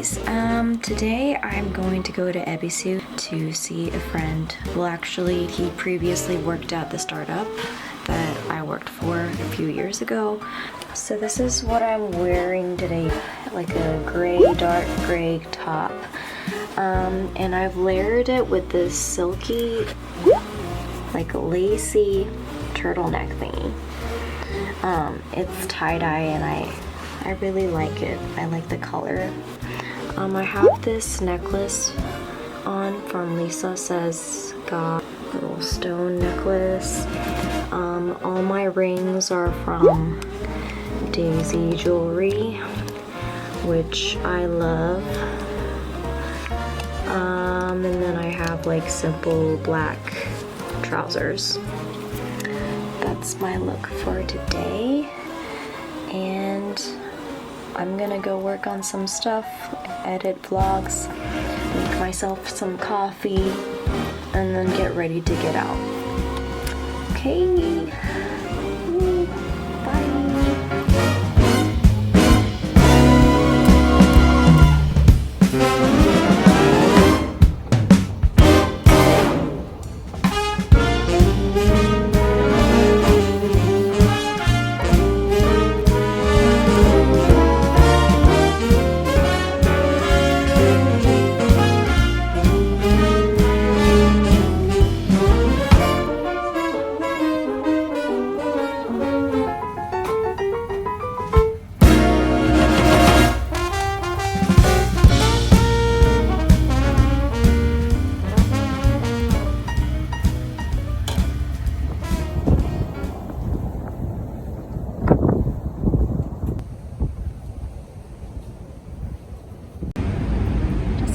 guys, today I'm going to go to Ebisu to see a friend. Well, actually, he previously worked at the startup that I worked for a few years ago. So this is what I'm wearing today, like a dark gray top. And I've layered it with this silky, like lacy turtleneck thingy. It's tie-dye and I really like it. I like the color. I have this necklace on from Lisa Says Got, little stone necklace. All my rings are from Daisy Jewelry, which I love. And then I have like simple black trousers. That's my look for today. And I'm gonna go work on some stuff, edit vlogs, make myself some coffee, and then get ready to get out. Okay, bye.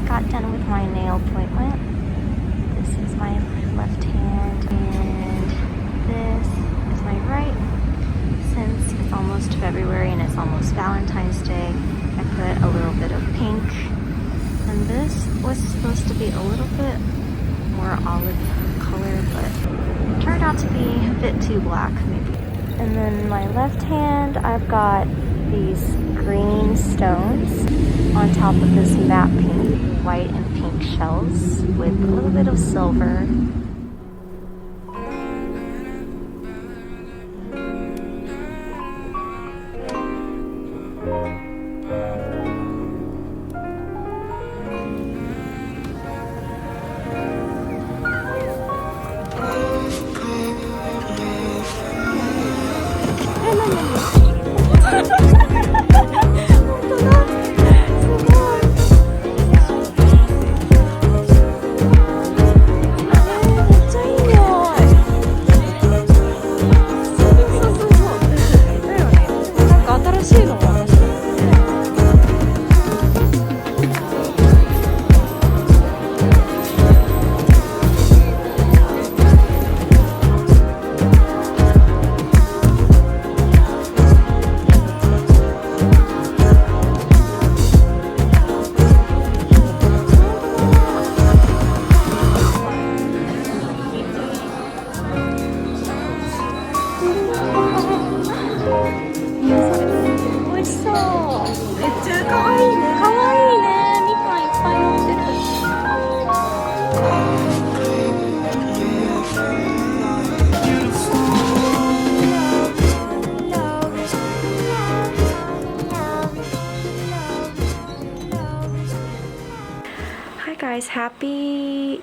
Got done with my nail appointment. This is my left hand and this is my right. Since it's almost February and it's almost Valentine's Day, I put a little bit of pink, and this was supposed to be a little bit more olive color, but it turned out to be a bit too black maybe. And then my left hand, I've got these green stones on top of this matte pink, white and pink shells with a little bit of silver. Guys, happy,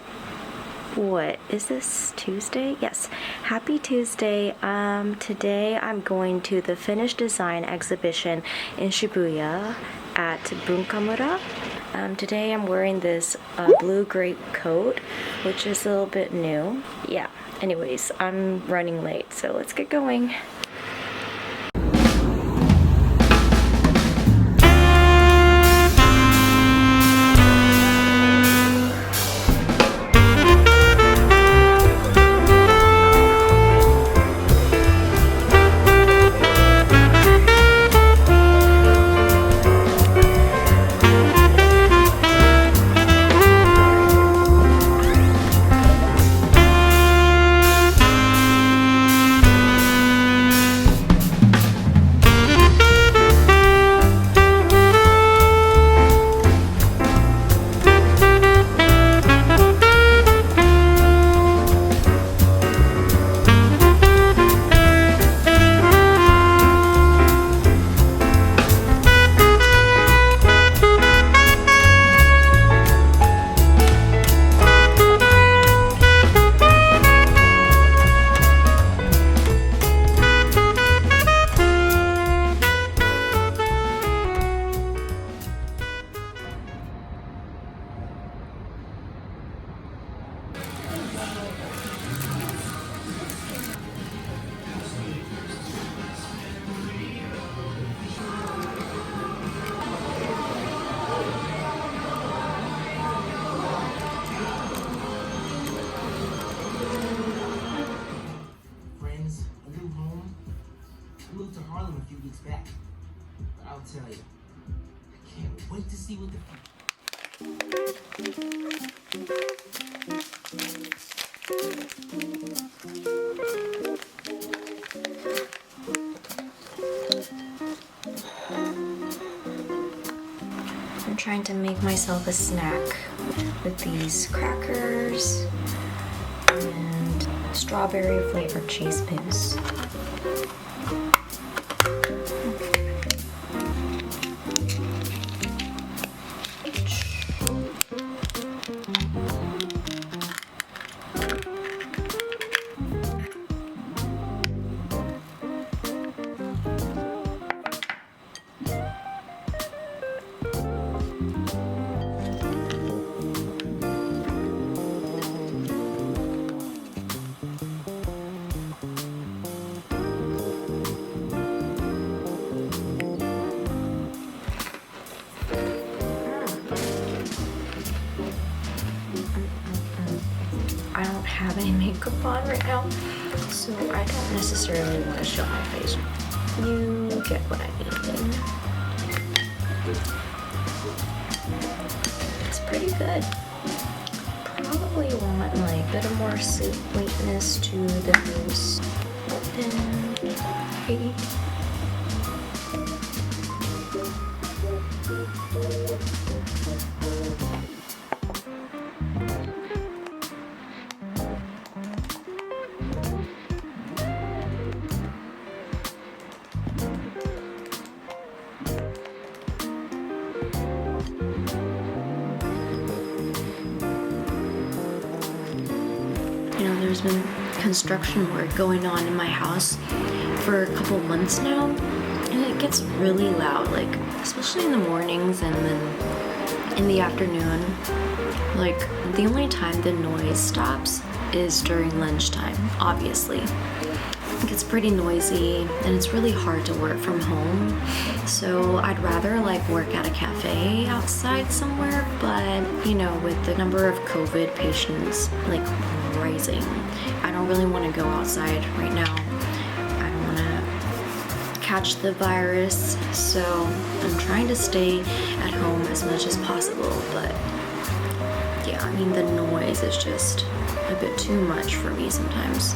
what is this, Tuesday? Yes, happy Tuesday. Today I'm going to the Finnish design exhibition in Shibuya at Bunkamura. Today I'm wearing this blue gray coat, which is a little bit new. Yeah, anyways, I'm running late, so let's get going. I'm trying to make myself a snack with these crackers and strawberry flavored cheese pins. I don't have any makeup on right now, so I don't necessarily want to show my face. You get what I mean. It's pretty good. Probably want like a bit more sweetness to this. And there's been construction work going on in my house for a couple months now, and it gets really loud, like especially in the mornings and then in the afternoon. Like the only time the noise stops is during lunchtime, obviously. It gets pretty noisy and it's really hard to work from home, so I'd rather like work at a cafe outside somewhere, but with the number of COVID patients like rising, I don't really want to go outside right now. I don't want to catch the virus, so I'm trying to stay at home as much as possible, but yeah, the noise is just a bit too much for me sometimes.